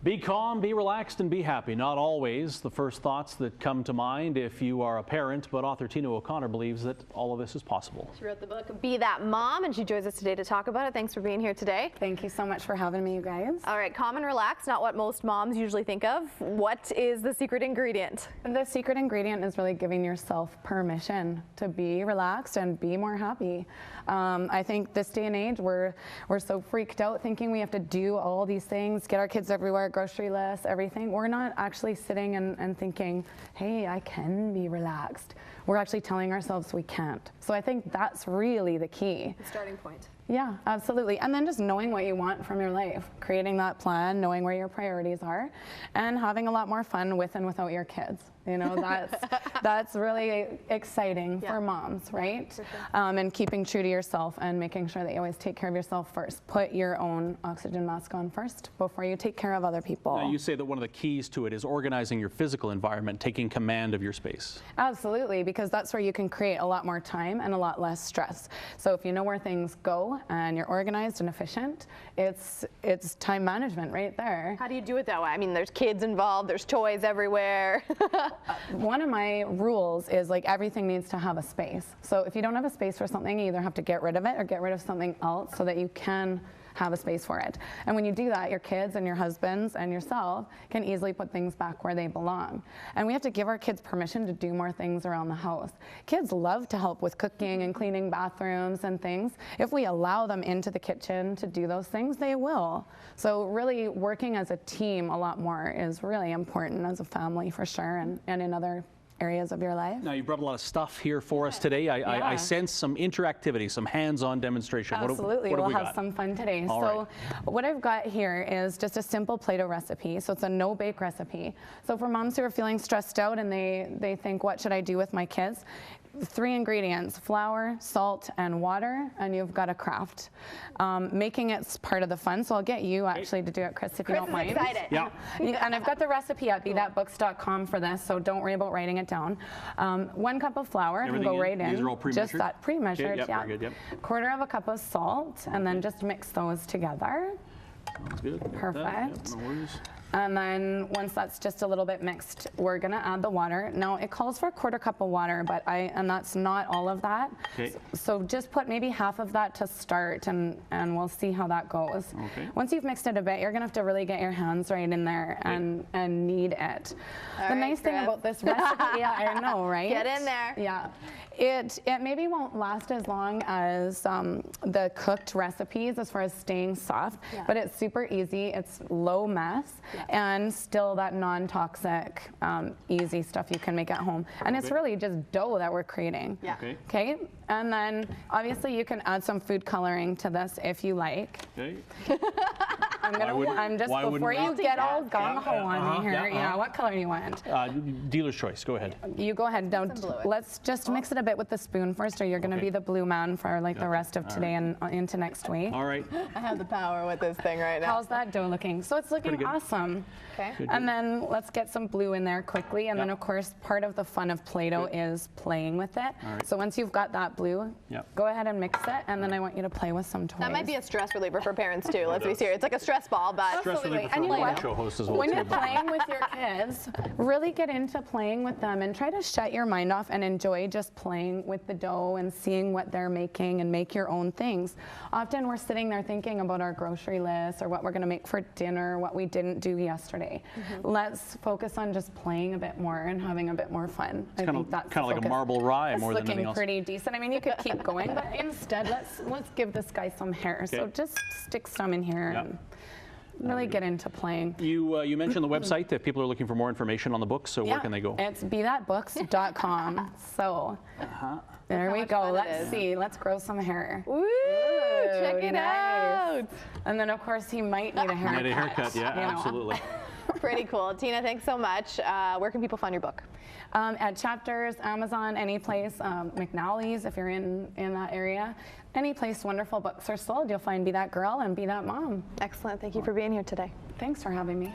Be calm, be relaxed, and be happy. Not always the first thoughts that come to mind if you are a parent, but author Tina O'Connor believes that all of this is possible. She wrote the book, Be That Mom, and she joins us today to talk about it. Thanks for being here today. Thank you so much for having me, you guys. All right, calm and relax, not what most moms usually think of. What is the secret ingredient? The secret ingredient is really giving yourself permission to be relaxed and be more happy. I think this day and age, we're so freaked out thinking we have to do all these things, get our kids everywhere, grocery list, everything. We're not actually sitting and thinking, hey, I can be relaxed. We're actually telling ourselves we can't. So I think that's really the key. The starting point. Yeah, absolutely. And then just knowing what you want from your life, creating that plan, knowing where your priorities are, and having a lot more fun with and without your kids. You know, that's really exciting for moms, right? For sure. And keeping true to yourself and making sure that you always take care of yourself first. Put your own oxygen mask on first before you take care of other people. Now, you say that one of the keys to it is organizing your physical environment, taking command of your space. Absolutely, because that's where you can create a lot more time and a lot less stress. So if you know where things go and you're organized and efficient, it's time management right there. How do you do it that way? I mean, there's kids involved, there's toys everywhere. One of my rules is like everything needs to have a space. So if you don't have a space for something, you either have to get rid of it or get rid of something else so that you can have a space for it. And when you do that, your kids and your husbands and yourself can easily put things back where they belong. And we have to give our kids permission to do more things around the house. Kids love to help with cooking and cleaning bathrooms and things. If we allow them into the kitchen to do those things, they will. So really working as a team a lot more is really important as a family for sure, and in other areas of your life. Now, you brought a lot of stuff here for us today. I sense some interactivity, some hands-on demonstration. Absolutely, what we'll have we have got? some fun today. All so right. what I've got here is just a simple Play-Doh recipe. So it's a no-bake recipe. So for moms who are feeling stressed out and they think, what should I do with my kids? 3 ingredients: flour, salt, and water, and you've got a craft. Making it's part of the fun, so I'll get you actually to do it, Chris, if you don't mind. Excited. Yeah. And I've got the recipe at bethatbooks.com for this, so don't worry about writing it down. 1 cup of flour, and go right in. These are all pre-measured? Just that, pre-measured, okay, yeah. Very good, yep. 1/4 of a cup of salt, and then just mix those together. That's good. Perfect. Yep, no worries. And then once that's just a little bit mixed, we're gonna add the water. Now it calls for 1/4 cup of water, but and that's not all of that. Okay. So just put maybe half of that to start, and we'll see how that goes. Okay. Once you've mixed it a bit, you're gonna have to really get your hands right in there and knead it. The nice thing about this recipe, yeah, I know, right? Get in there. Yeah. It maybe won't last as long as the cooked recipes as far as staying soft, but it's super easy. It's low mess and still that non-toxic, easy stuff you can make at home. And it's really just dough that we're creating. Yeah. Okay. And then obviously you can add some food coloring to this if you like. Okay. I'm just before you get all gung ho on me here. Yeah. What color do you want? Dealer's choice. Go ahead. You go ahead. Now, let's just mix it a bit with the spoon first, or you're going to be the blue man for like the rest of today and into next week. All right. I have the power with this thing right now. How's that dough looking? So it's looking awesome. Okay. Good, And then let's get some blue in there quickly. And then of course, part of the fun of Play-Doh is playing with it. Right. So once you've got that blue, go ahead and mix it. And then I want you to play with some toys. That might be a stress reliever for parents too. Let's be serious. It's like a stress ball, but Stress reliever for And a you know morning what? show host as well. When too, you're but- playing with your kids, really get into playing with them and try to shut your mind off and enjoy just playing with the dough and seeing what they're making and make your own things. Often we're sitting there thinking about our grocery list or what we're going to make for dinner, what we didn't do yesterday. Let's focus on just playing a bit more and having a bit more fun. It's kind of like a marble rye more than anything else. It's looking pretty decent. I mean, you could keep going, but instead, let's give this guy some hair. So just stick some in here. And really get into playing. You mentioned the website if people are looking for more information on the book, so where can they go? It's bethatbooks.com. So there we go. Let's see. Let's grow some hair. Woo! Check it out. And then of course he might need a haircut. Need a haircut, yeah, absolutely. Pretty cool. Tina, thanks so much. Where can people find your book? At Chapters, Amazon, any place, McNally's if you're in that area. Any place wonderful books are sold, you'll find Be That Girl and Be That Mom. Excellent. Thank you for being here today. Thanks for having me.